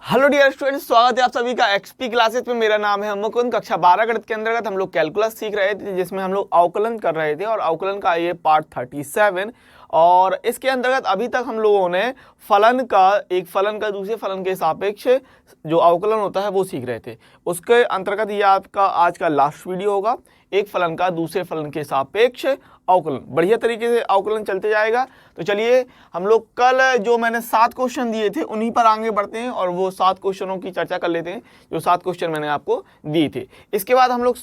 Hello dear students, स्वागत है आप सभी का एक्सपी क्लासेस में। मेरा नाम है मुकुंद। कक्षा 12 गणित के अंतर्गत हम लोग कैलकुलस सीख रहे थे, जिसमें हम लोग अवकलन कर रहे थे और अवकलन का ये पार्ट 37। और इसके अंतर्गत अभी तक हम लोगों ने एक फलन का दूसरे फलन के सापेक्ष जो अवकलन होता है वो सीख रहे थे। उसके अंतर्गत ये आपका आज का लास्ट वीडियो होगा, एक फलन का दूसरे फलन के सापेक्ष अवकलन। बढ़िया तरीके से अवकलन चलते जाएगा। तो चलिए हम लोग कल जो मैंने 7 क्वेश्चन दिए थे उन्हीं पर आगे बढ़ते हैं और वो 7 क्वेश्चनों की चर्चा कर लेते हैं जो 7 क्वेश्चन मैंने आपको दिए थे। इसके बाद हम लोग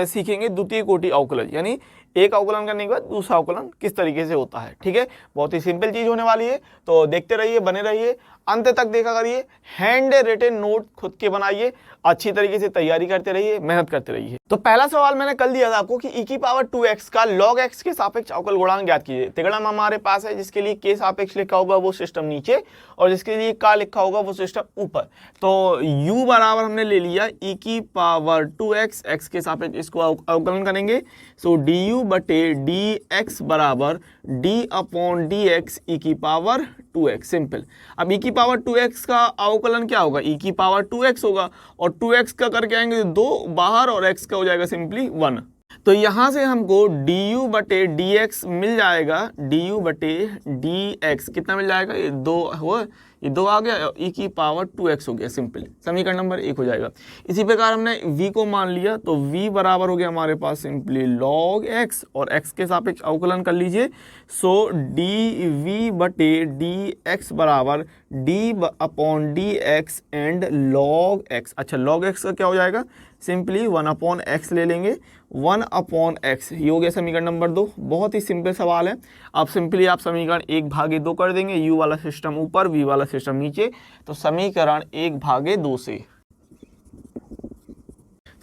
सीखेंगे द्वितीय कोटि अवकलन, यानी एक अवकलन करने के बाद दूसरा अवकलन किस तरीके से होता है। ठीक है, बहुत ही सिंपल चीज होने वाली है, तो देखते रहिए, बने रहिए, अंत तक देखा करिए, हैंड रिटन नोट खुद के बनाइए, अच्छी तरीके से तैयारी करते रहिए, मेहनत करते रहिए। तो पहला सवाल मैंने कल दिया था आपको कि e की पावर 2x का log x के सापेक्ष अवकल गुणांक ज्ञात कीजिए। तिगड़म हमारे पास है, जिसके लिए k सापेक्ष लिखा होगा वो सिस्टम नीचे और जिसके लिए का लिखा होगा वो सिस्टम ऊपर। तो u बराबर हमने ले लिया e की पावर 2x, x के सापेक्ष इसको अवकलन करेंगे। सो du बटे dx बराबर d अपॉन dx e की पावर 2x। सिंपल। अब e की पावर 2x का अवकलन क्या होगा? e की पावर 2x होगा और 2x का करके आएंगे 2 बाहर और x का हो जाएगा सिंपली 1। तो यहां से हमको du बटे dx मिल जाएगा। du बटे dx कितना मिल जाएगा? ये 2 हो, ये 2 आ गया, e की पावर 2x हो गया। सिंपल, समीकरण नंबर 1 हो जाएगा। इसी प्रकार हमने v को मान लिया, तो v बराबर हो गया हमारे पास सिंपली log x और x के सापेक्ष अवकलन कर लीजिए। सो dv बटे dx बराबर d upon dx and log x। अच्छा, log x का क्या हो जाएगा? सिंपली 1 अपॉन x ले लेंगे, 1 अपॉन x, ये हो गया समीकरण नंबर 2। बहुत ही सिंपल सवाल है। अब सिंपली आप समीकरण 1/2 कर देंगे, u वाला सिस्टम ऊपर, v वाला सिस्टम नीचे, तो समीकरण 1/2 से,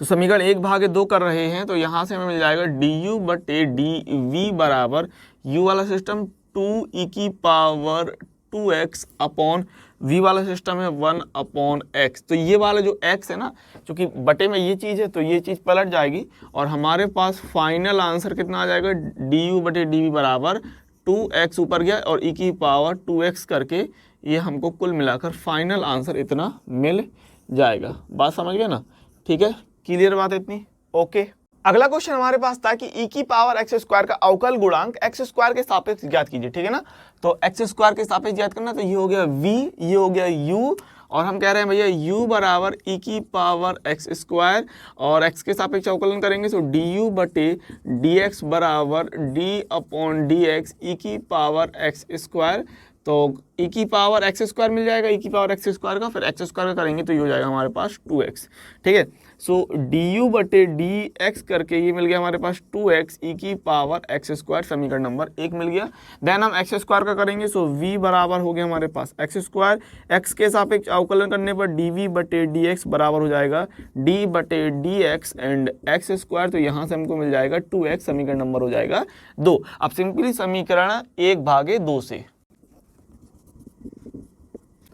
तो समीकरण 1/2 कर रहे हैं, तो यहां से हमें मिल जाएगा du बटे dv बराबर u वाला सिस्टम 2 e की पावर 2x अपॉन v वाला सिस्टम है 1 अपॉन x। तो ये वाला जो x है ना, क्योंकि बटे में ये चीज़ है तो ये चीज़ पलट जाएगी और हमारे पास फाइनल आंसर कितना आ जाएगा? du बटे dv बराबर 2x ऊपर गया और e की पावर 2x करके ये हमको कुल मिलाकर फाइनल आंसर इतना मिल जाएगा। बात समझ गए ना? ठीक है, क्लियर बात है इतनी? ओके। अगला क्वेश्चन हमारे पास था कि e की पावर x स्क्वायर का अवकल गुणांक x स्क्वायर के सापेक्ष ज्ञात कीजिए। ठीक है ना, तो x स्क्वायर के सापेक्ष ज्ञात करना, तो ये हो गया v, ये हो गया u, और हम कह रहे हैं भैया u बराबर e की पावर x स्क्वायर और x के सापेक्ष अवकलन करेंगे। तो du बटे dx बराबर d अपॉन dx e की पावर x स्क्वायर। तो e की पावर x स्क्वायर मिल जाएगा, e की पावर x स्क्वायर का, फिर x स्क्वायर का करेंगे तो ये हो जाएगा हमारे पास 2x। ठीक है, सो du बटे dx करके ये मिल गया हमारे पास 2x e की पावर x स्क्वायर, समीकरण नंबर 1 मिल गया। देन हम x स्क्वायर का करेंगे, सो v बराबर हो गया हमारे पास x स्क्वायर, x के सापेक्ष अवकलन करने पर dv बटे dx बराबर हो जाएगा d बटे dx एंड x स्क्वायर, तो यहाँ से हमको मिल जाएगा 2x, समीकरण नंबर हो जाएगा 2। अब सिंपली समीकरण 1/2 से,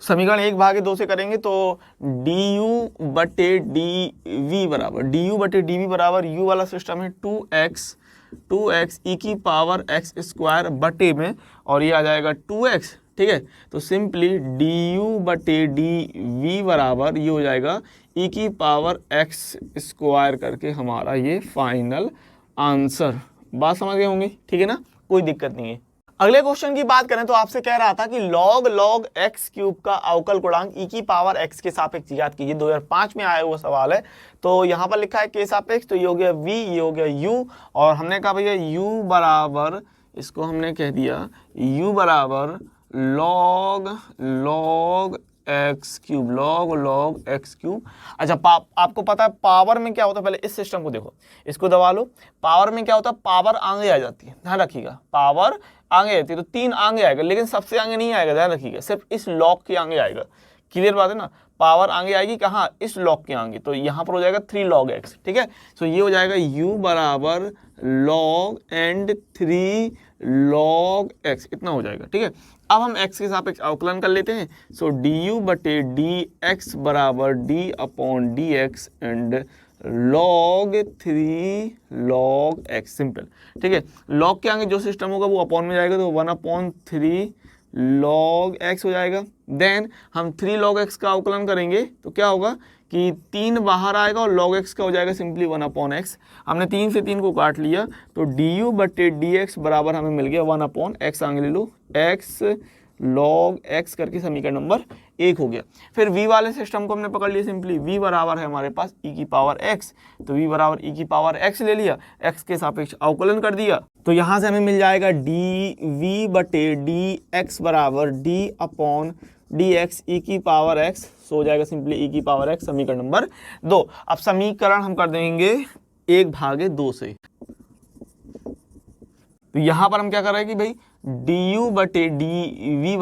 समीकरण 1/2 से करेंगे तो du बटे dv बराबर u वाला सिस्टम है 2x e की पावर x स्क्वायर बटे में, और ये आ जाएगा 2x। ठीक है, तो सिंपली du बटे dv बराबर ये हो जाएगा e की पावर x स्क्वायर करके हमारा ये फाइनल आंसर। बात समझ गए होंगे? ठीक है ना, कोई दिक्कत नहीं है। अगले क्वेश्चन की बात करें तो आपसे कह रहा था कि log x क्यूब का अवकल गुणांक e की पावर x के सापेक्ष ज्ञात कीजिए। 2005 में आया हुआ सवाल है। तो यहाँ पर लिखा है k सापेक्ष, तो ये हो गया v, ये हो गया u, और हमने कहा भैया u बराबर, इसको हमने कह दिया u बराबर log x cube, log x cube. अच्छा, आपको पता है पावर में क्या होता है? पहले इस सिस्टम को देखो, इसको दबा लो। पावर में क्या होता है? पावर आगे आ जाती है, ध्यान रखिएगा, पावर आगे आती है, तो 3 आगे आएगा, लेकिन सबसे आगे नहीं आएगा, ध्यान रखिएगा, सिर्फ इस लॉग के आगे आएगा। क्लियर बात है ना? पावर आगे आएगी कहाँ? इस लॉग के आगे, तो यहाँ पर हो जाएगा 3 log x। ठीक है, तो ये हो जाएगा u बराबर log एंड 3 log x, इतना हो जाएगा। ठीक है, अब हम x के सापेक्ष अवकलन कर लेते हैं। सो du बटे dx बराबर d upon dx and log 3 log x। Simple. ठीक है, log के आगे जो सिस्टम होगा वो अपॉन में जाएगा, तो 1/3 log x हो जाएगा। देन हम 3 log x का अवकलन करेंगे तो क्या होगा कि 3 बाहर आएगा और log x का हो जाएगा सिंपली 1/x। हमने 3 से 3 को काट लिया तो du/dx बराबर हमें मिल गया 1/x। आगे ले लो x log x करके समीकरण नंबर 1 हो गया। फिर v वाले सिस्टम को हमने पकड़ लिया सिंपली, v बराबर है हमारे पास e की पावर x, तो v बराबर e की पावर x ले लिया, x के सापेक्ष अवकलन कर दिया तो यहाँ से हमें मिल जाएगा dv/dx बराबर d/dx e की पावर x, सो हो जाएगा सिंपली e की पावर x समीकरण नंबर 2। अब समीकरण हम कर देंगे 1/2 से। तो यहाँ पर हम क्या कर रहे हैं कि भाई du/dv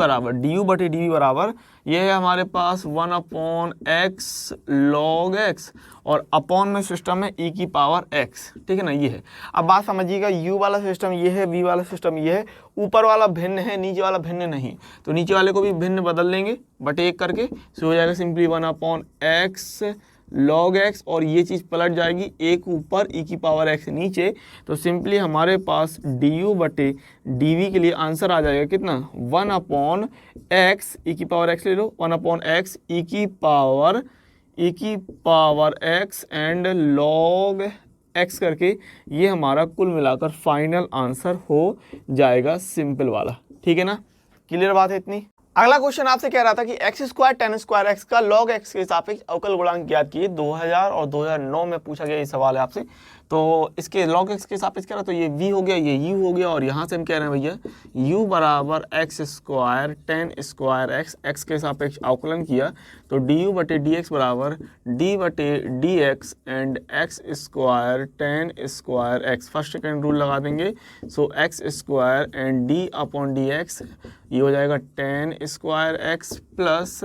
बराबर ये है हमारे पास 1/x log x और अपॉन में सिस्टम है e की पावर x, ठीक है ना, ये है। अब बात समझिएगा, u वाला सिस्टम ये है, v वाला सिस्टम ये है, ऊपर वाला भिन्न है, नीचे वाला भिन्न नहीं, तो नीचे वाले को भी भिन्न बदल लेंगे बटे 1 करके, सो हो जाएगा सिंपली 1/x log x और ये चीज़ पलट जाएगी, 1 ऊपर e की पावर x नीचे, तो सिंपली हमारे पास du/dv के लिए आंसर आ जाएगा कितना 1/x e की पावर x ले लो, 1/x e की power x and log x करके ये हमारा कुल मिलाकर फाइनल आंसर हो जाएगा सिंपल वाला, ठीक है ना। क्लियर बात है इतनी। अगला क्वेश्चन आपसे कह रहा था कि x square tan square x का log x के सापेक्ष अवकल गुणांक ज्ञात किए। 2000 और 2009 में पूछा गया ये सवाल है आपसे। तो इसके log x के सापेक्ष कह रहा तो ये v हो गया, ये u हो गया, और यहाँ से हम कह रहे हैं भैया u बराबर x square tan square x, x के सापेक्ष अवकलन किया तो du/dx बराबर d/dx and x square tan square x, first second rule लगा देंगे, सो x स्क्वायर एंड d/dx ये हो जाएगा tan square x plus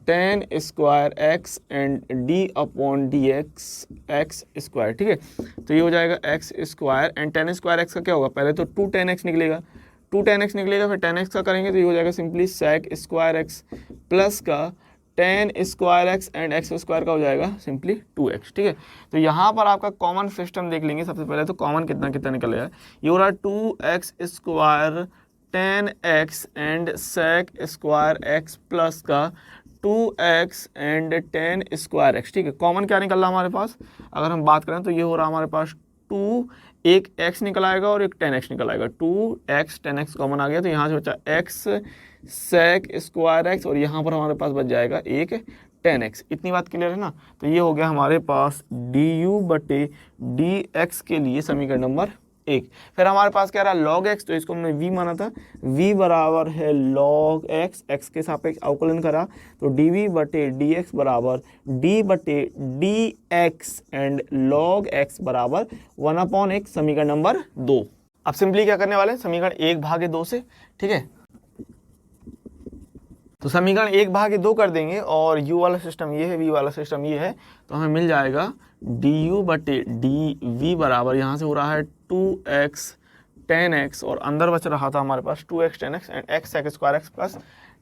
tan square x and d/dx x square, ठीक है। तो ये हो जाएगा x square and tan square x का क्या होगा, पहले तो 2 tan x निकलेगा, 2 tan x निकलेगा, फिर tan x का करेंगे तो ये हो जाएगा simply sec square x plus का tan square x and x square का हो जाएगा सिंपली 2x, ठीक है। तो यहाँ पर आपका कॉमन सिस्टम देख लेंगे सबसे पहले, तो कॉमन कितना कितना निकल गया, ये हो रहा है 2x square tan x and sec square x plus का 2x and tan square x, ठीक है। कॉमन क्या निकल रहा हमारे पास, अगर हम बात करें तो ये हो रहा हमारे पास 2, एक x निकल आएगा और एक tan x निकल आएगा, 2x tan x कॉमन आ गया तो यहाँ से बचा x sec स्क्वायर x और यहाँ पर हमारे पास बच जाएगा एक tan x। इतनी बात क्लियर है ना। तो ये हो गया हमारे पास du/dx के लिए समीकरण नंबर 1। फिर हमारे पास कह रहा है log x, तो इसको हमने v माना था, v बराबर है log x, x के सापेक्ष अवकलन करा तो dv/dx बराबर d/dx एंड log x बराबर 1/x समीकरण नंबर 2। अब सिंपली क्या करने वाले हैं, समीकरण 1/2 से, ठीक है। तो समीकरण 1/2 कर देंगे और u वाला सिस्टम ये है, v वाला सिस्टम ये है, तो हमें मिल जाएगा du/dv बराबर यहाँ से हो रहा है 2x tan x और अंदर बच रहा था हमारे पास 2x tan x and x sec square x plus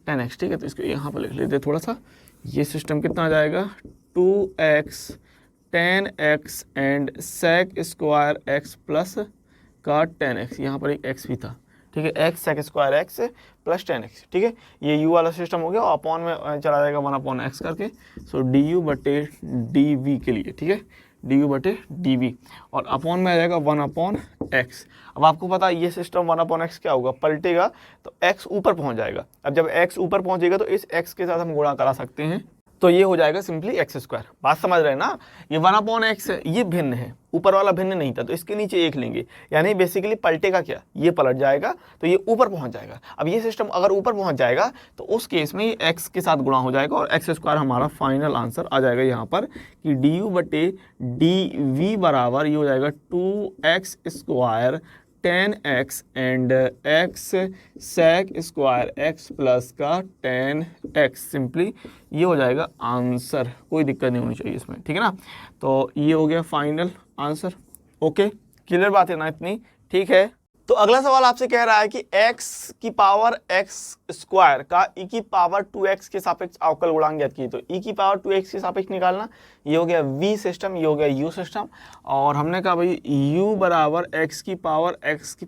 tan x, ठीक है। तो इसको यहाँ पर लिख लेते हैं थोड़ा सा, ये सिस्टम कितना आ जाएगा 2x tan x and sec square x plus का tan x, यहाँ पर एक x भी था, ठीक है, x sec square x plus tan x, ठीक है। ये u वाला सिस्टम हो गया और अपॉन में चला जाएगा 1/x करके, सो du/dv के लिए, ठीक है, du/dv और अपॉन में आ जाएगा 1/x। अब आपको पता है ये सिस्टम 1/x क्या होगा, पलटेगा तो x ऊपर पहुंच जाएगा। अब जब x ऊपर पहुंचेगा तो इस x के साथ हम गुणा करा सकते हैं, तो ये हो जाएगा सिंपली x स्क्वायर। बात समझ रहे हैं ना, ये 1/x है, ये भिन्न है, ऊपर वाला भिन्न नहीं था तो इसके नीचे 1 लेंगे, यानी बेसिकली पलटेगा क्या, ये पलट जाएगा तो ये ऊपर पहुंच जाएगा। अब ये सिस्टम अगर ऊपर पहुंच जाएगा तो उस केस में ये x के साथ गुणा हो जाएगा और x स्क्वायर हमारा फाइनल आंसर आ जाएगा यहाँ पर कि du/dv बराबर ये हो जाएगा 2x square tan x and x sec square x plus का tan x, सिंपली ये हो जाएगा आंसर, कोई दिक्कत नहीं होनी चाहिए इसमें, ठीक है ना। तो ये हो गया फाइनल आंसर। ओके, क्लियर बात है ना इतनी, ठीक है। तो अगला सवाल आपसे कह रहा है कि x की पावर x स्क्वायर का e की पावर 2x के सापेक्ष अवकल गुणांक ज्ञात कीजिए। तो e की पावर 2x के सापेक्ष निकालना, ये हो गया v सिस्टम, ये हो गया u सिस्टम, और हमने कहा भाई u बराबर x की पावर x की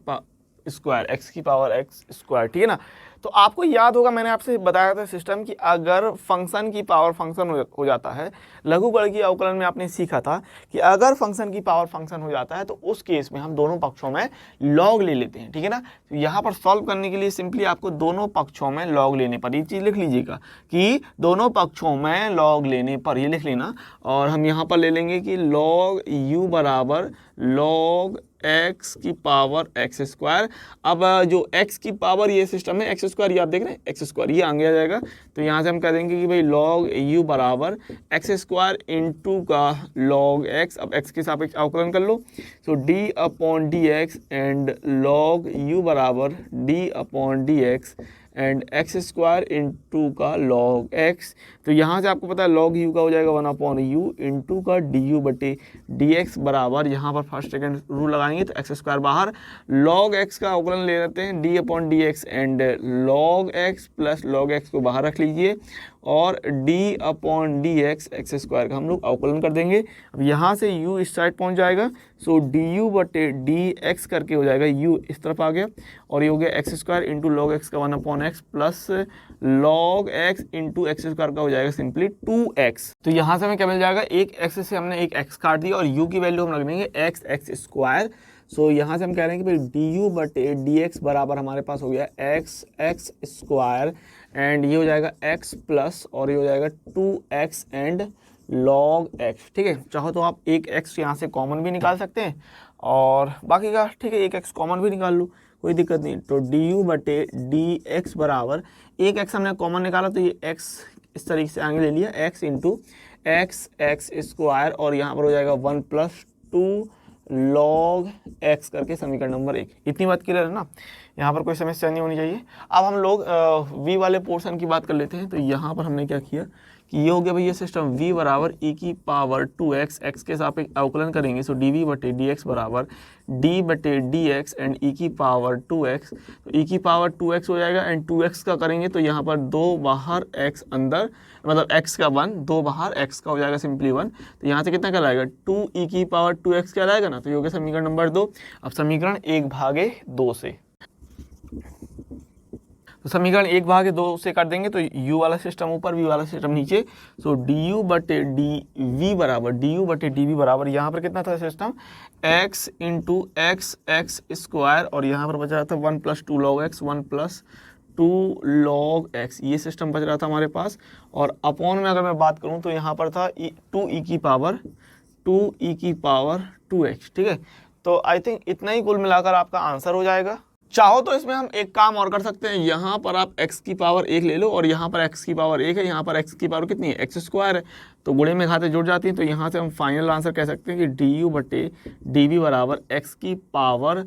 स्क्वायर, x की पावर x स्क्वायर, ठीक है ना। तो आपको याद होगा मैंने आपसे बताया था सिस्टम कि अगर फंक्शन की पावर फंक्शन हो जाता है, लघुगणकीय अवकलन में आपने सीखा था कि अगर फंक्शन की पावर फंक्शन हो जाता है तो उस केस में हम दोनों पक्षों में लॉग ले लेते हैं, ठीक है ना। तो यहाँ पर सॉल्व करने के लिए सिंपली आपको दोनों पक्षों में लॉग लेने पर, ये चीज़ लिख लीजिएगा कि दोनों पक्षों में लॉग लेने पर, ये लिख लेना। और हम यहाँ पर ले लेंगे कि लॉग u बराबर लॉग x की पावर एक्स स्क्वायर। अब जो x की पावर ये सिस्टम है, एक्स स्क्वायर ये आप देख रहे हैं, एक्स स्क्वायर ये आगे आ जाएगा। तो यहाँ से हम कह देंगे कि भाई लॉग u बराबर एक्स स्क्वायर इंटू का लॉग x। अब x के सापेक्ष अवकलन कर लो, सो d upon D X and log u बराबर d upon D X and x square into का लॉग x। तो यहाँ से आपको पता है लॉग u का हो जाएगा 1 अपॉन यू इंटू का डी यू बटे डी एक्स बराबर, यहाँ पर फर्स्ट सेकंड रूल लगाएंगे तो एक्स स्क्वायर बाहर, लॉग x का अवकलन ले लेते हैं d upon D X and log x plus log x को बाहर रख लीजिए और d upon D x x square का हम लोग अवकलन कर देंगे। अब यहाँ से u इस साइड पहुँच जाएगा, सो डी यू बटे डी एक्स करके हो जाएगा, u इस तरफ आ गया और ये हो गया x square into log x का 1 upon x plus log x into x square का हो जाएगा सिंपली 2x। तो यहाँ से हमें क्या मिल जाएगा, एक x से हमने एक x काट दिया और u की वैल्यू हम रख देंगे x एक्स स्क्वायर। सो यहाँ से हम कह रहे हैं कि भाई डी यू बटे डी एक्स बराबर हमारे पास हो गया एक्स एक्स स्क्वायर एंड ये हो जाएगा x प्लस और ये हो जाएगा 2x एंड लॉग x, ठीक है। चाहो तो आप एक x यहाँ से कॉमन भी निकाल सकते हैं और बाकी का ठीक है एक x कॉमन भी निकाल लो, कोई दिक्कत नहीं। तो डी यू बटे डी एक्स बराबर एक x हमने कॉमन निकाला तो ये x इस तरीके से आगे ले लिया, x into x x square और यहाँ पर हो जाएगा 1 प्लस 2 लॉग x करके समीकरण नंबर 1। इतनी बात क्लियर है ना, यहाँ पर कोई समस्या नहीं होनी चाहिए। अब हम लोग v वाले पोर्शन की बात कर लेते हैं। तो यहाँ पर हमने क्या किया कि ये हो गया भाई ये सिस्टम v बराबर e की पावर 2x, x के सापेक्ष अवकलन करेंगे, सो डी वी बटे डी एक्स बराबर d बटे डी एक्स एंड e की पावर 2x। तो e की पावर 2x हो जाएगा एंड 2x का करेंगे तो यहाँ पर 2 बाहर x अंदर, मतलब x का 1, 2 बाहर x का हो जाएगा सिंपली 1। तो यहाँ से कितना कहलाएगा 2e की पावर 2x कहलाएगा ना। तो ये हो गया समीकरण नंबर 2। अब समीकरण 1/2 से, तो समीकरण 1/2 से कर देंगे तो u वाला सिस्टम ऊपर v वाला सिस्टम नीचे। सो डी यू बटे डी वी बराबर डी यू बटे डी वी बराबर यहाँ पर कितना था system x into x x square और यहाँ पर बच रहा था 1 plus 2 log x 1 plus 2 log x, ये सिस्टम बच रहा था हमारे पास। और अपॉन में अगर मैं बात करूँ तो यहाँ पर था 2e की पावर 2x, ठीक है। तो आई थिंक इतना ही कुल मिलाकर आपका आंसर हो जाएगा। चाहो तो इसमें हम एक काम और कर सकते हैं, यहाँ पर आप x की पावर 1 ले लो और यहाँ पर x की पावर 1 है, यहाँ पर x की पावर कितनी है एक्स स्क्वायर है, तो गुणे में खाते जुड़ जाती है। तो यहाँ से हम फाइनल आंसर कह सकते हैं कि डी यू बटे डी वी बराबर x की पावर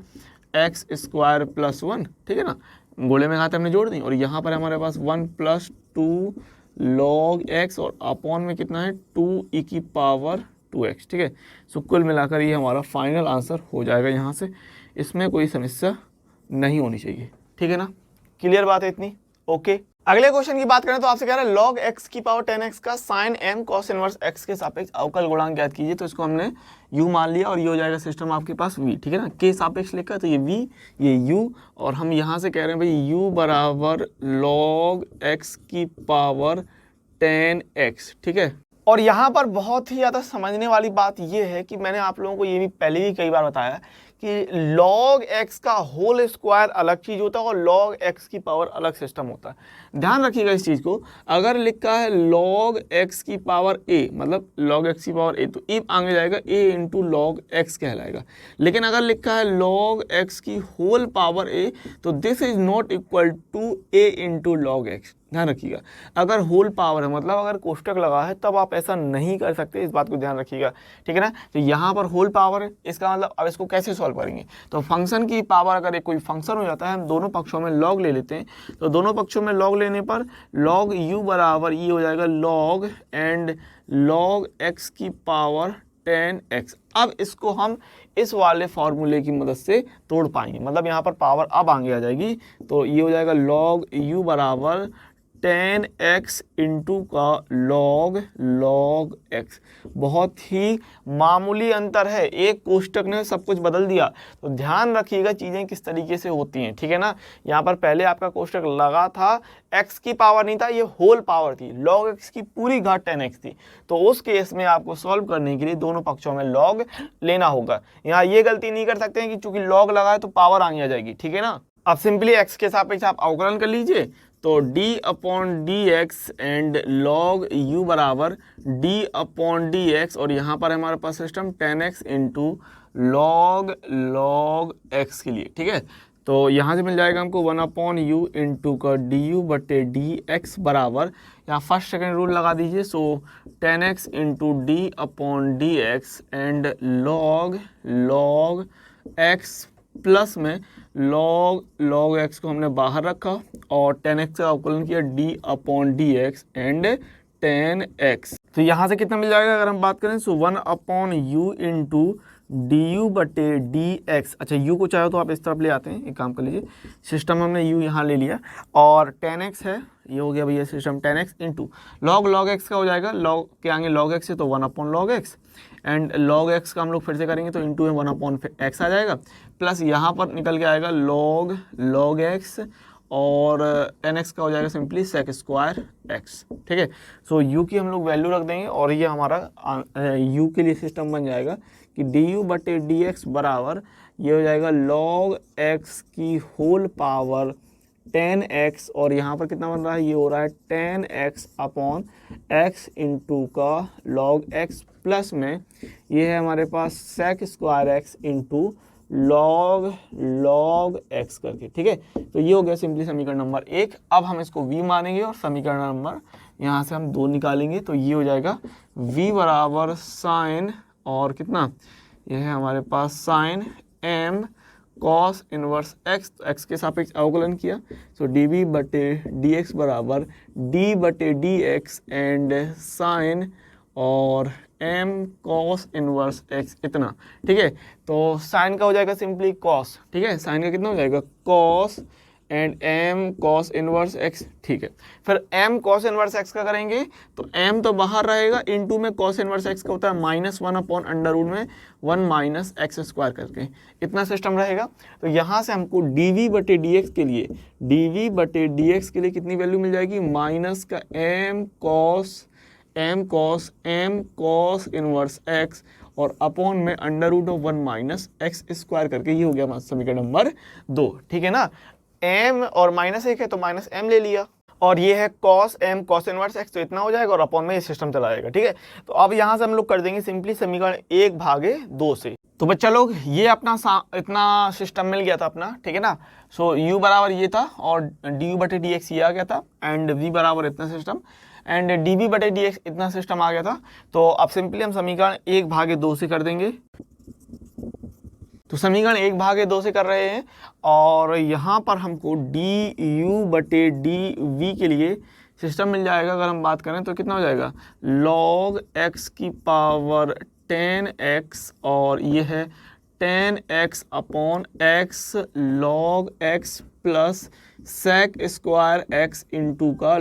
एक्स स्क्वायर प्लस 1, ठीक है ना। गुणे में खाते हमने जोड़ दी और यहाँ पर हमारे पास 1 प्लस 2 लॉग x और अपॉन में कितना है 2e की पावर 2x, ठीक है। सो कुल मिलाकर ये हमारा फाइनल आंसर हो जाएगा। यहाँ से इसमें कोई समस्या नहीं होनी चाहिए, ठीक है ना। क्लियर बात है इतनी, ओके। अगले क्वेश्चन की बात करें तो आपसे कह रहा है log x की पावर 10x का sin m cos inverse x के सापेक्ष अवकल गुणांक ज्ञात कीजिए। तो इसको हमने u मान लिया और ये हो जाएगा सिस्टम आपके पास v, ठीक है ना। के सापेक्ष लिखा तो ये v ये u और हम यहाँ से कह रहे हैं भाई u बराबर log x की पावर 10x, ठीक है। और यहाँ पर बहुत ही ज़्यादा समझने वाली बात ये है कि मैंने आप लोगों को ये भी पहले भी कई बार बताया कि log x का होल स्क्वायर अलग चीज़ होता है और log x की पावर अलग सिस्टम होता है। ध्यान रखिएगा इस चीज़ को, अगर लिखा है log x की पावर a मतलब log x की पावर a, तो e आगे जाएगा a इंटू लॉग एक्स कहलाएगा। लेकिन अगर लिखा है log x की होल पावर a तो this is not equal to a into log x. ध्यान रखिएगा, अगर होल पावर है मतलब अगर कोष्टक लगा है तब आप ऐसा नहीं कर सकते, इस बात को ध्यान रखिएगा, ठीक है ना। तो यहाँ पर होल पावर है, इसका मतलब अब इसको कैसे सॉल्व करेंगे, तो फंक्शन की पावर अगर एक कोई फंक्शन हो जाता है हम दोनों पक्षों में लॉग ले लेते हैं। तो दोनों पक्षों में लॉग लेने पर लॉग u बराबर ये हो जाएगा लॉग एंड लॉग x की पावर 10x। अब इसको हम इस वाले फॉर्मूले की मदद से तोड़ पाएंगे, मतलब यहाँ पर पावर अब आगे आ जाएगी। तो ये हो जाएगा लॉग u बराबर 10x इंटू का log x। बहुत ही मामूली अंतर है, एक कोष्टक ने सब कुछ बदल दिया। तो ध्यान रखिएगा चीज़ें किस तरीके से होती हैं, ठीक है ना। यहाँ पर पहले आपका कोष्टक लगा था, x की पावर नहीं था, ये होल पावर थी, log x की पूरी घात 10x थी। तो उस केस में आपको सॉल्व करने के लिए दोनों पक्षों में log लेना होगा। यहाँ ये गलती नहीं कर सकते हैं कि चूंकि log लगा है तो पावर आनी आ जाएगी, ठीक है ना। अब सिंपली x के सापेक्ष आप अवकलन कर लीजिए, तो d upon D X and log u बराबर d अपॉन डी एक्स, और यहाँ पर हमारे पास system 10x into log x के लिए, ठीक है। तो यहाँ से मिल जाएगा हमको 1 अपॉन यू इंटू का डी यू बटे डी एक्स बराबर, यहाँ फर्स्ट सेकेंड रूल लगा दीजिए। सो 10x into D upon D X and log x plus में log x को हमने बाहर रखा और 10x का अवकलन किया d upon D X and 10x। तो यहाँ से कितना मिल जाएगा अगर हम बात करें, सो 1 upon you into D you बटे डी एक्स। अच्छा, u को चाहे तो आप इस तरफ ले आते हैं, एक काम कर लीजिए, सिस्टम हमने u यहाँ ले लिया और 10x है, ये हो गया भैया system 10x into log x का हो जाएगा, log के आगे log x है तो 1 upon log x, and log x का हम लोग फिर से करेंगे तो इंटू में 1 अपॉन x आ जाएगा, प्लस यहाँ पर निकल के आएगा log x और 10x का हो जाएगा सिंपली sec स्क्वायर x, ठीक है। सो u की हम लोग वैल्यू रख देंगे और ये हमारा u के लिए सिस्टम बन जाएगा कि डी यू बटे डी एक्स बराबर ये हो जाएगा log x की होल पावर 10x, और यहाँ पर कितना बन रहा है, ये हो रहा है 10x अपॉन x इंटू का log x, प्लस में ये है हमारे पास sec square x into log x करके, ठीक है। तो ये हो गया सिंपली समीकरण नंबर 1। अब हम इसको v मानेंगे और समीकरण नंबर यहाँ से हम 2 निकालेंगे, तो ये हो जाएगा v बराबर साइन और कितना, ये है हमारे पास sine m cos inverse x, तो x के सापेक्ष अवकलन किया, सो dv बटे dx बराबर d बटे dx एंड साइन और m cos इनवर्स x इतना, ठीक है। तो साइन का हो जाएगा सिंपली cos, ठीक है, साइन का कितना हो जाएगा cos and m cos inverse x, ठीक है। फिर m cos इनवर्स x का करेंगे तो m तो बाहर रहेगा, इनटू में cos इनवर्स x का होता है -1 अपॉन अंडर रूट में 1 माइनस एक्स स्क्वायर करके, इतना सिस्टम रहेगा। तो यहाँ से हमको dv बटे dx के लिए कितनी वैल्यू मिल जाएगी, माइनस का m cos इनवर्स x और अपॉन में under root of 1 minus x square करके, ये हो गया हमारा समीकरण नंबर 2, ठीक है ना। m और -1 है तो -m ले लिया, और ये है cos m cos inverse x, तो इतना हो जाएगा और अपॉन में ये सिस्टम चला जाएगा, ठीक है। तो अब यहाँ से हम लोग कर देंगे सिंपली समीकरण 1/2 से। तो बच्चा लोग ये अपना इतना सिस्टम मिल गया था अपना, ठीक है ना। सो u बराबर ये था और du बटे dx ये आ गया था, एंड v बराबर इतना सिस्टम एंड dv बटे dx इतना सिस्टम आ गया था। तो अब सिंपली हम समीकरण 1/2 से कर देंगे। तो समीकरण 1/2 से कर रहे हैं और यहाँ पर हमको du बटे dv के लिए सिस्टम मिल जाएगा। अगर हम बात करें तो कितना हो जाएगा, log x की पावर 10x और ये है 10x upon x log x plus sec square x into का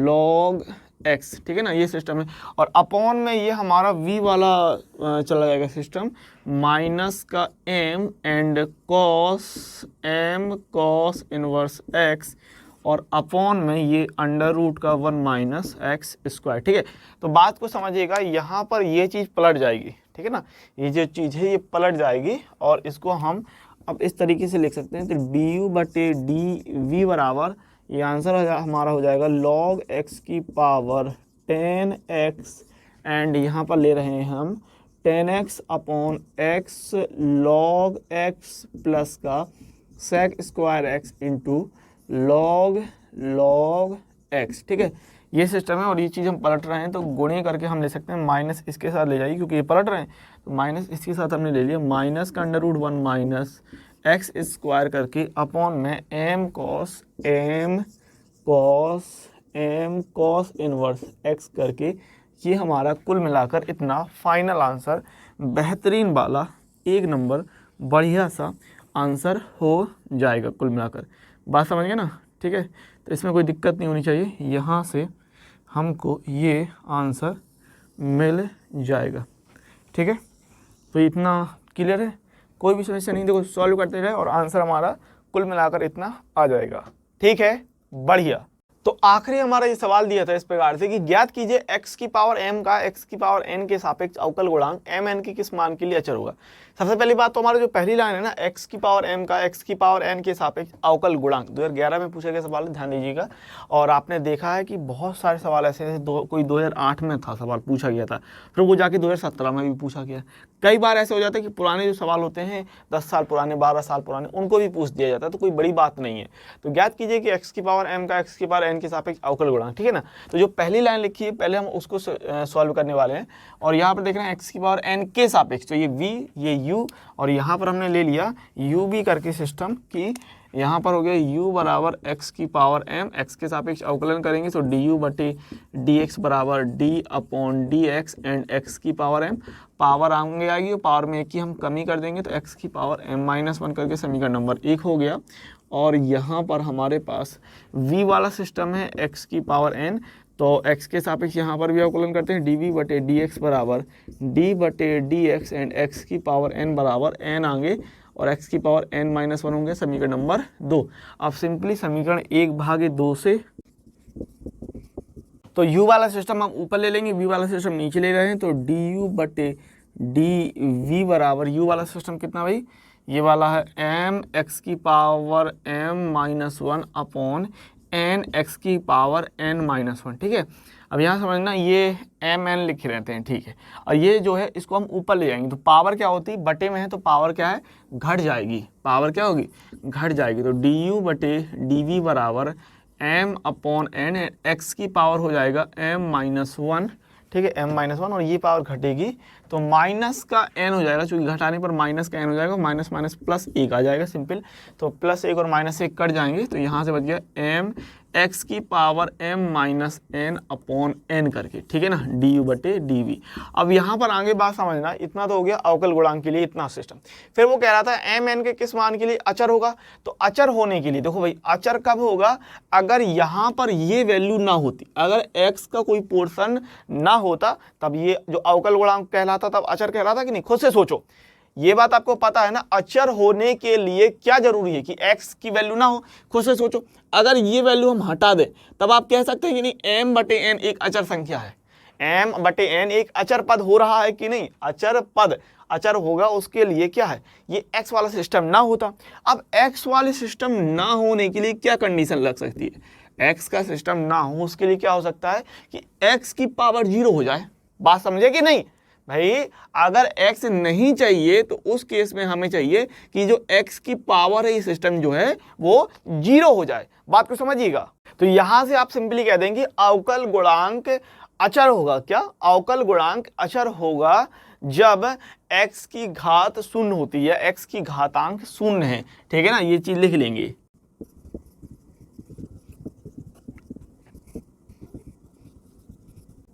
log x, ठीक है ना, ये सिस्टम है। और अपॉन में ये हमारा v वाला चला जाएगा सिस्टम, माइनस का m and m cos inverse x और अपॉन में ये अंडर रूट का 1 माइनस एक्स स्क्वायर, ठीक है। तो बात को समझिएगा, यहाँ पर ये चीज़ पलट जाएगी, ठीक है ना, ये जो चीज़ है ये पलट जाएगी और इसको हम अब इस तरीके से लिख सकते हैं। तो du बटे dv बराबर ये आंसर हमारा हो जाएगा log x की पावर 10x एंड यहाँ पर ले रहे हैं हम 10x upon x log x plus का sec square x into log x, ठीक है। ये सिस्टम है और ये चीज़ हम पलट रहे हैं तो गुणे करके हम ले सकते हैं, माइनस इसके साथ ले जाइए क्योंकि ये पलट रहे हैं, तो माइनस इसके साथ हमने ले लिया, माइनस का under root 1 minus x square करके अपॉन में m cos इनवर्स x करके, ये हमारा कुल मिलाकर इतना फाइनल आंसर बेहतरीन वाला 1 नंबर बढ़िया सा आंसर हो जाएगा कुल मिलाकर। बात समझ गए ना, ठीक है। तो इसमें कोई दिक्कत नहीं होनी चाहिए, यहाँ से हमको ये आंसर मिल जाएगा। ठीक है, तो इतना क्लियर है, कोई भी समस्या नहीं, देखो सॉल्व करते रहे और आंसर हमारा कुल मिलाकर इतना आ जाएगा। ठीक है, बढ़िया। तो आखिरी हमारा ये सवाल दिया था इस प्रकार से कि ज्ञात कीजिए x की पावर m का x की पावर n के सापेक्ष अवकल गुणांक m n के किस मान के लिए अचर होगा। सबसे पहली बात तो हमारा जो पहली लाइन है ना, x की पावर m का x की पावर n के सापेक्ष अवकल गुणांक 2011 में पूछा गया सवाल, ध्यान दीजिएगा। और आपने देखा है कि बहुत सारे सवाल ऐसे हैं, कोई 2008 में था सवाल पूछा गया था, फिर वो जाके 2017 में भी पूछा गया। कई बार ऐसे हो जाता है कि पुराने जो सवाल होते हैं 10 साल पुराने, 12 साल पुराने, उनको भी पूछ दिया जाता है, तो कोई बड़ी बात नहीं है। तो ज्ञात कीजिए कि x की पावर m का x की पावर n के सापेक्ष अवकल गुणांक, ठीक है ना। तो जो पहली लाइन लिखी है पहले हम उसको सॉल्व करने वाले हैं। और यहाँ पर देख रहे हैं x की पावर n के सापेक्ष, तो ये v ये u, और यहाँ पर हमने ले लिया u v करके सिस्टम की, यहाँ पर हो गया u बराबर x की पावर m, x के सापेक्ष अवकलन करेंगे तो du बटे dx बराबर d upon dx and x की पावर m, पावर आगे आएगी, पावर में एक की हम कमी कर देंगे तो x की पावर m-1 करके समीकरण नंबर 1 हो गया। और यहाँ पर हमारे पास v वाला सिस्टम है x की पावर n, तो x के सापेक्ष यहाँ पर भी अवकलन करते हैं, dv बटे dx बराबर d बटे dx एंड x की पावर n बराबर n आगे और x की पावर n-1 होंगे, समीकरण नंबर 2। अब सिंपली समीकरण 1/2 से तो u वाला सिस्टम हम ऊपर ले लेंगे, v वाला सिस्टम नीचे ले रहे हैं, तो du बटे dv बराबर u वाला सिस्टम कितना भाई, ये वाला है m x की power m-1 upon n x की पावर n-1। ठीक है, अब यहाँ समझना ये mn लिखे रहते हैं, ठीक है। और ये जो है इसको हम ऊपर ले जाएंगे तो पावर क्या होती है, बटे में है तो पावर क्या है, घट जाएगी, पावर क्या होगी, घट जाएगी। तो du बटे dv बराबर m अपॉन n, x की पावर हो जाएगा m-1, ठीक है, m-1, और ये पावर घटेगी तो माइनस का n हो जाएगा, चूंकि घटाने पर माइनस का n हो जाएगा, माइनस माइनस प्लस 1 आ जाएगा सिंपल, तो +1 और -1 कट जाएंगे, तो यहाँ से बच गया m x की पावर m-n अपॉन n करके, ठीक है ना, du बटे dv। अब यहाँ पर आगे बात समझना, इतना तो हो गया अवकल गुणांक के लिए इतना सिस्टम। फिर वो कह रहा था m n के किस मान के लिए अचर होगा, तो अचर होने के लिए देखो भाई, अचर कब होगा, अगर यहाँ पर ये वैल्यू ना होती, अगर x का कोई पोर्शन ना होता तब ये जो अवकल गुणांक कहलाता तब अचर कहलाता कि नहीं, खुद से सोचो, ये बात आपको पता है ना। अचर होने के लिए क्या जरूरी है कि x की वैल्यू ना हो, खुद से सोचो, अगर ये वैल्यू हम हटा दें तब आप कह सकते हैं कि नहीं m बटे n एक अचर संख्या है, m बटे n एक अचर पद हो रहा है कि नहीं, अचर पद अचर होगा, उसके लिए क्या है, ये x वाला सिस्टम ना होता। अब x वाले सिस्टम ना होने के लिए क्या कंडीशन लग सकती है, x का सिस्टम ना हो उसके लिए क्या हो सकता है कि x की पावर 0 हो जाए। बात समझे कि नहीं भाई, अगर x नहीं चाहिए तो उस केस में हमें चाहिए कि जो x की पावर है ये सिस्टम जो है वो 0 हो जाए। बात को समझिएगा, तो यहां से आप सिंपली कह देंगे अवकल गुणांक अचर होगा। क्या अवकल गुणांक अचर होगा जब x की घात 0 होती है, x की घातांक 0 है, ठीक है ना, ये चीज लिख लेंगे।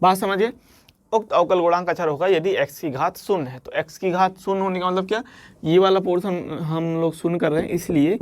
बात समझिए, उक्त अवकल गुणांक अचर होगा यदि x की घात 0 है। तो x की घात 0 होने का मतलब क्या, ये वाला पोर्शन हम लोग 0 कर रहे हैं, इसलिए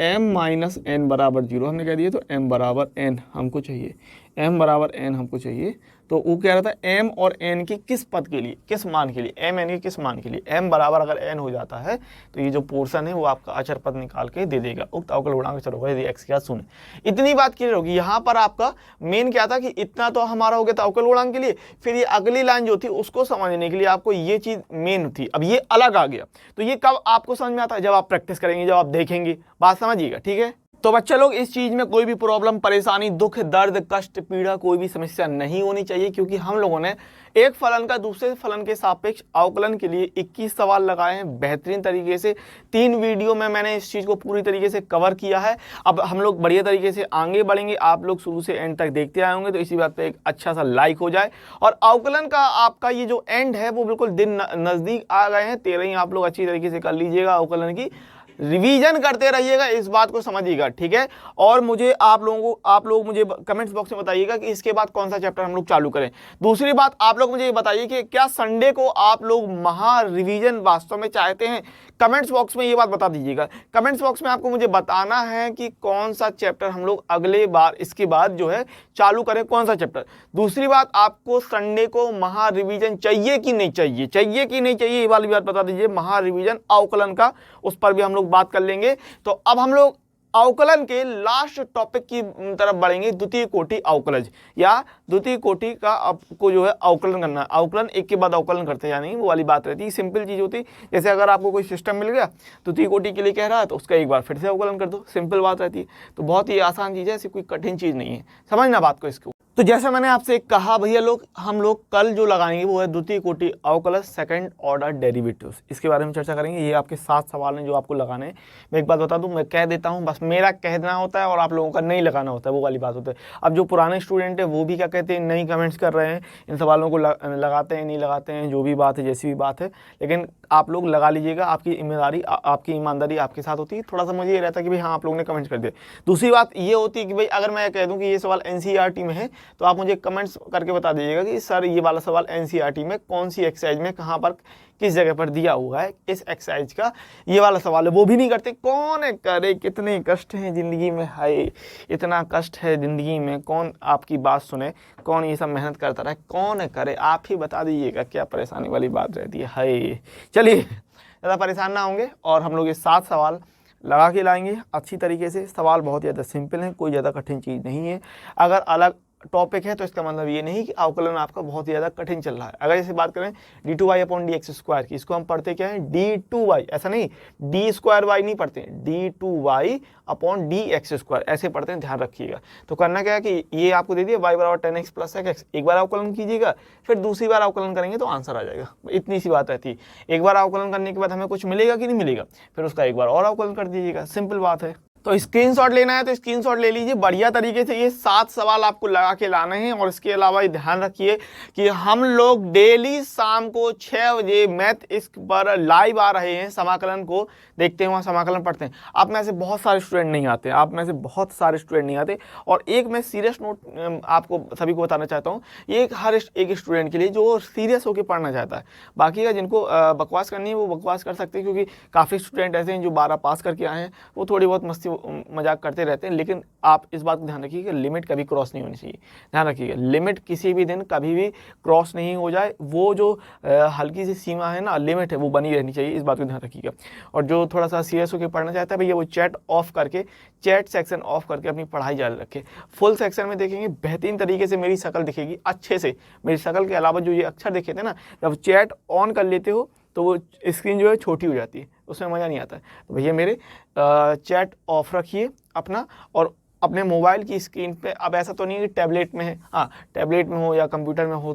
m-n बराबर 0 हमने कह दिया, तो m बराबर n हमको चाहिए, m बराबर n हमको चाहिए। तो वो कह रहा था m और n के किस पद के लिए, किस मान के लिए, m n के किस मान के लिए, m बराबर अगर n हो जाता है तो ये जो पोर्शन है वो आपका अचर पद निकाल के दे देगा। उक्त अवकल गुणांक अचर होगा यदि x की घात 0। इतनी बात क्लियर होगी। यहाँ पर आपका मेन क्या था कि इतना तो हमारा हो गया था अवकल गुणांक के लिए, फिर ये अगली लाइन जो थी उसको समझने के लिए आपको ये चीज मेन थी। अब ये अलग आ गया, तो ये कब आपको समझ में आता है, जब आप प्रैक्टिस करेंगे, जब आप देखेंगे। बात समझिएगा, ठीक है। तो बच्चे लोग इस चीज में कोई भी प्रॉब्लम, परेशानी, दुख, दर्द, कष्ट, पीड़ा, कोई भी समस्या नहीं होनी चाहिए, क्योंकि हम लोगों ने एक फलन का दूसरे फलन के सापेक्ष अवकलन के लिए 21 सवाल लगाए हैं बेहतरीन तरीके से। 3 वीडियो में मैंने इस चीज को पूरी तरीके से कवर किया है। अब हम लोग बढ़िया तरीके से आगे बढ़ेंगे, आप लोग शुरू से एंड तक देखते आए होंगे, तो इसी बात पे एक अच्छा सा लाइक हो जाए। और अवकलन का आपका ये जो एंड है वो बिल्कुल दिन नजदीक आ गए हैं, 13 ही आप लोग अच्छी तरीके से कर लीजिएगा अवकलन की। रिवीजन करते रहिएगा, इस बात को समझिएगा, ठीक है। और मुझे आप लोग मुझे कमेंट्स बॉक्स में बताइएगा कि इसके बाद कौन सा चैप्टर हम लोग चालू करें। दूसरी बात, आप लोग मुझे ये बताइए कि क्या संडे को आप लोग महा रिवीजन वास्तव में चाहते हैं? कमेंट्स बॉक्स में ये बात बता दीजिएगा। कमेंट्स बॉक्स में आपको मुझे बताना है कि कौन सा चैप्टर हम लोग अगले बार इसके बाद जो है चालू करें, कौन सा चैप्टर। दूसरी बात, आपको संडे को महा रिवीजन चाहिए कि नहीं चाहिए, चाहिए कि नहीं चाहिए, ये वाली बात बता दीजिए। महा रिवीजन अवकलन का, उस पर भी हम लोग बात कर लेंगे। तो अब हम लोग अवकलन के लास्ट टॉपिक की तरफ बढ़ेंगे, द्वितीय कोटि अवकलज, या द्वितीय कोटि का आपको जो है अवकलन करना है। अवकलन एक के बाद अवकलन करते हैं, यानी वो वाली बात रहती है, सिंपल चीज होती है। जैसे अगर आपको कोई सिस्टम मिल गया द्वितीय कोटि के लिए कह रहा है, तो उसका एक बार फिर से अवकलन कर दो, सिंपल बात रहती है। तो बहुत ही आसान चीज है, ऐसी कोई कठिन चीज नहीं है, समझना बात को इसको। तो जैसे मैंने आपसे कहा भैया लोग, हम लोग कल जो लगाएंगे वो है द्वितीय कोटि अवकलज सेकंड ऑर्डर डेरिवेटिव्स, इसके बारे में चर्चा करेंगे। ये आपके 7 सवाल हैं जो आपको लगाने हैं। मैं एक बात बता दूं, मैं कह देता हूं, बस मेरा कहना होता है और आप लोगों का नहीं लगाना होता है, वो वाली बात होती है। अब जो पुराने स्टूडेंट है वो भी क्या कहते हैं, नहीं कमेंट्स कर रहे हैं, इन सवालों को लगाते हैं नहीं लगाते हैं, जो भी बात है जैसी भी बात है, लेकिन आप लोग लगा लीजिएगा। आपकी जिम्मेदारी, आपकी ईमानदारी आपके साथ होती है। थोड़ा सा मुझे ये रहता है कि भाई हाँ आप लोगों ने कमेंट्स कर दिया। दूसरी बात ये होती है कि भाई अगर मैं कह दूं कि ये सवाल एनसीईआरटी में है, तो आप मुझे कमेंट्स करके बता दीजिएगा कि सर ये वाला सवाल एनसीईआरटी में कौन सी एक्सरसाइज में कहाँ पर किस जगह पर दिया हुआ है, इस एक्सरसाइज का ये वाला सवाल है। वो भी नहीं करते, कौन है करे, कितने कष्ट हैं जिंदगी में, हाय इतना कष्ट है जिंदगी में, कौन आपकी बात सुने, कौन ये सब मेहनत करता रहे, कौन है करे, आप ही बता दीजिएगा। क्या परेशानी वाली बात रहती है, हाय। चलिए ज़्यादा परेशान ना होंगे और हम लोग ये 7 सवाल लगा के लाएंगे अच्छी तरीके से। सवाल बहुत ज़्यादा सिंपल है, कोई ज़्यादा कठिन चीज़ नहीं है। अगर अलग टॉपिक है तो इसका मतलब ये नहीं कि अवकलन आपका बहुत ज़्यादा कठिन चल रहा है। अगर जैसे बात करें d2y/dx² की, इसको हम पढ़ते क्या है, d2y, ऐसा नहीं d²y नहीं पढ़ते, d2y/dx², ऐसे पढ़ते हैं, ध्यान रखिएगा। तो करना क्या है कि ये आपको दे दिया y = 10x + x, एक बार अवकलन कीजिएगा, फिर दूसरी बार अवकलन करेंगे तो आंसर आ जाएगा। इतनी सी बात रहती है। एक बार अवकलन करने के बाद हमें कुछ मिलेगा कि नहीं मिलेगा, फिर उसका एक बार और अवकलन कर दीजिएगा, सिंपल बात है। तो स्क्रीनशॉट लेना है तो स्क्रीनशॉट ले लीजिए बढ़िया तरीके से। ये 7 सवाल आपको लगा के लाने हैं। और इसके अलावा ध्यान रखिए कि हम लोग डेली शाम को 6 बजे मैथ इश्क पर लाइव आ रहे हैं, समाकलन को देखते हैं, वहाँ समाकलन पढ़ते हैं। आप में से बहुत सारे स्टूडेंट नहीं आते, और एक मैं सीरियस नोट आपको सभी को बताना चाहता हूँ, ये हर एक स्टूडेंट के लिए जो सीरियस होकर पढ़ना चाहता है। बाकी का जिनको बकवास करनी है वो बकवास कर सकते हैं, क्योंकि काफ़ी स्टूडेंट ऐसे हैं जो 12 पास करके आए हैं, वो थोड़ी बहुत मस्ती मजाक करते रहते हैं। लेकिन आप इस बात को ध्यान रखिए कि लिमिट कभी क्रॉस नहीं होनी चाहिए। ध्यान रखिएगा, लिमिट किसी भी दिन कभी भी क्रॉस नहीं हो जाए। वो जो हल्की सी सीमा है ना, लिमिट है, वो बनी रहनी चाहिए, इस बात को ध्यान रखिएगा। और जो थोड़ा सा सीरियस होकर पढ़ना चाहता है भैया, वो चैट सेक्शन ऑफ करके अपनी पढ़ाई जारी रखे। फुल सेक्शन में देखेंगे बेहतरीन तरीके से मेरी शक्ल दिखेगी, अच्छे से। मेरी शक्ल के अलावा जो ये अक्षर देखे थे ना, जब चैट ऑन कर लेते हो तो वो स्क्रीन जो है छोटी हो जाती है, उसमें मज़ा नहीं आता है। तो भैया मेरे चैट ऑफ रखिए अपना, और अपने मोबाइल की स्क्रीन पे, अब ऐसा तो नहीं है कि टैबलेट में है, हाँ टैबलेट में हो या कंप्यूटर में हो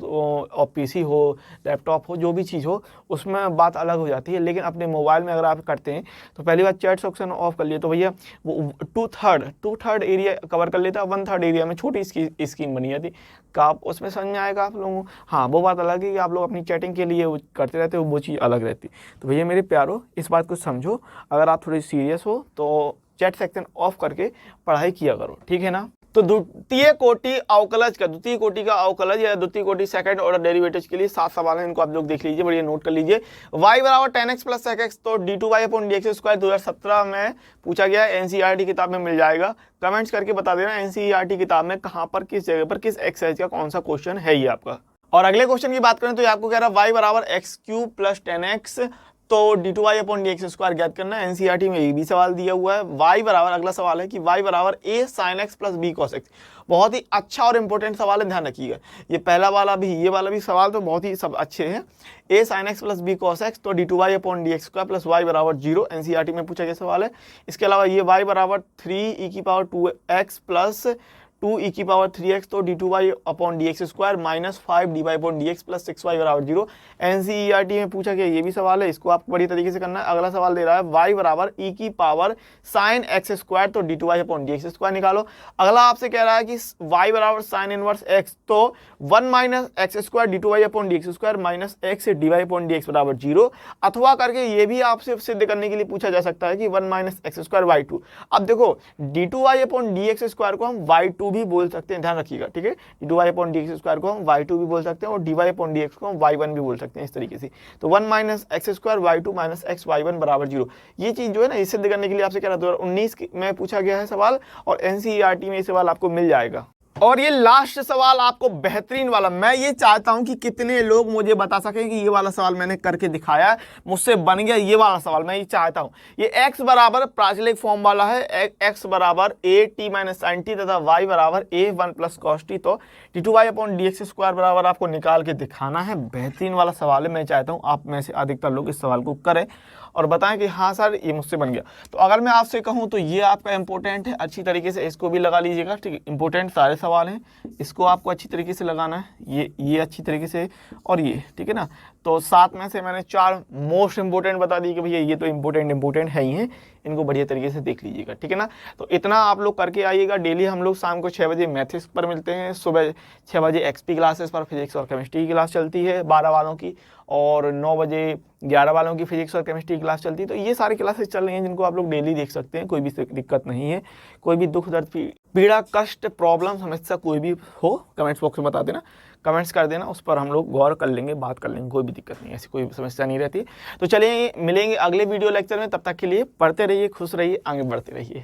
और पीसी हो, लैपटॉप हो, जो भी चीज़ हो, उसमें बात अलग हो जाती है। लेकिन अपने मोबाइल में अगर आप करते हैं तो पहली बार चैट सेक्शन ऑफ कर लिए तो भैया वो 2/3 एरिया कवर कर लेता है, 1/3 एरिया में छोटी स्क्रीन बनी जाती, का आप उसमें समझ में आएगा आप लोगों को। हाँ वो बात अलग है कि आप लोग अपनी चैटिंग के लिए वो करते रहते हो, वो चीज़ अलग रहती। तो भैया मेरे प्यारो, इस बात को समझो, अगर आप थोड़ी सीरियस हो तो चैट सेक्शन ऑफ करके पढ़ाई किया करो, ठीक है ना। तो द्वितीय कोटि अवकलज का, द्वितीय कोटि का अवकलज या द्वितीय कोटि सेकंड ऑर्डर डेरिवेटिव्स के लिए 7 सवाल हैं, इनको आप लोग देख लीजिए, बढ़िया नोट कर लीजिए। y = 10x + x, तो d2y/dx² 2017 में पूछा गया, एनसीईआरटी किताब में मिल जाएगा। कमेंट्स करके बता देना एनसीईआरटी किताब में कहाँ पर, किस जगह पर, किस एक्सरसाइज का कौन सा क्वेश्चन है ये आपका। और अगले क्वेश्चन की बात करें तो ये आपको कह रहा है y = x³ + 10x, तो d2y/dx² ज्ञात करना है। एनसीईआरटी में ये भी सवाल दिया हुआ है। अगला सवाल है कि y = a sin x + b cos x, बहुत ही अच्छा और इंपॉर्टेंट सवाल है, ध्यान रखिएगा। ये पहला वाला भी, ये वाला भी सवाल तो बहुत ही सब अच्छे हैं। a sin x + b cos x, तो d2y/dx² + y = 0, एनसीईआरटी में पूछा गया सवाल है। इसके अलावा ये y = 3e⁻²x + 2 e की पावर 3x तो d2y upon dx square minus 5 dy upon dx plus 6y बराबर 0। एनसीईआरटी में पूछा गया ये भी सवाल है, इसको आपको बड़ी तरीके से करना है। अगला सवाल दे रहा है y बराबर e की पावर साइन x स्क्वायर तो d2y अपॉन dx स्क्वायर निकालो। अगला आपसे कह रहा है कि y बराबर साइन इनवर्स x तो 1 minus x square d2y upon dx square minus x dy upon dx बराबर 0, अथवा करके ये भी आपसे सिद्ध करने के लिए पूछा जा सकता है कि 1 माइनस एक्स स्क्वायर y2। अब देखो d2y अपॉन dx स्क्वायर को हम y2 भी बोल सकते हैं, ध्यान रखिएगा, ठीक है। d2y अपॉन dx स्क्वायर को हम y2 भी बोल सकते हैं और dy अपॉन dx को हम y1 भी बोल सकते हैं, इस तरीके से। तो 1 minus x square y2 minus x y1 बराबर 0, ये चीज जो है ना, ये सिद्ध करने के लिए आपसे क्या रहा 2019 में पूछा गया है सवाल, और एनसीईआरटी में ये सवाल आपको मिल जाएगा। और ये लास्ट सवाल आपको बेहतरीन वाला, मैं ये चाहता हूं कि कितने लोग मुझे बता सकें कि ये वाला सवाल मैंने करके दिखाया, मुझसे बन गया ये वाला सवाल, मैं ये चाहता हूं। ये x बराबर प्राचलिक फॉर्म वाला है, x बराबर a t minus sine t तथा y बराबर a 1 प्लस कॉस टी, तो d2y अपॉन dx स्क्वायर बराबर आपको निकाल के दिखाना है। बेहतरीन वाला सवाल है, मैं चाहता हूँ आप में से अधिकतर लोग इस सवाल को करें और बताएं कि हाँ सर ये मुझसे बन गया। तो अगर मैं आपसे कहूँ तो ये आपका इंपॉर्टेंट है, अच्छी तरीके से इसको भी लगा लीजिएगा, ठीक है। इंपॉर्टेंट सारे सवाल हैं, इसको आपको अच्छी तरीके से लगाना है, ये अच्छी तरीके से, और ये, ठीक है ना। तो 7 में से मैंने 4 मोस्ट इंपॉर्टेंट बता दी कि भैया ये तो इंपॉर्टेंट है ही है, इनको बढ़िया तरीके से देख लीजिएगा, ठीक है ना। तो इतना आप लोग करके आइएगा। डेली हम लोग शाम को 6 बजे मैथ्स पर मिलते हैं, सुबह 6 बजे एक्सपी क्लासेस पर फिजिक्स और केमिस्ट्री की क्लास चलती है 12 वालों की, और 9 बजे 11 वालों की फिजिक्स और केमिस्ट्री की क्लास चलती है। तो ये सारी क्लासेस चल रही हैं जिनको आप लोग डेली देख सकते हैं, कोई भी दिक्कत नहीं है। कोई भी दुख दर्द पीड़ा कष्ट प्रॉब्लम समस्या कोई भी हो, कमेंट्स बॉक्स में बता देना, कमेंट्स कर देना, उस पर हम लोग गौर कर लेंगे, बात कर लेंगे, कोई भी दिक्कत नहीं, ऐसी कोई समस्या नहीं रहती। तो चलिए मिलेंगे अगले वीडियो लेक्चर में, तब तक के लिए पढ़ते रहिए, खुश रहिए, आगे बढ़ते रहिए।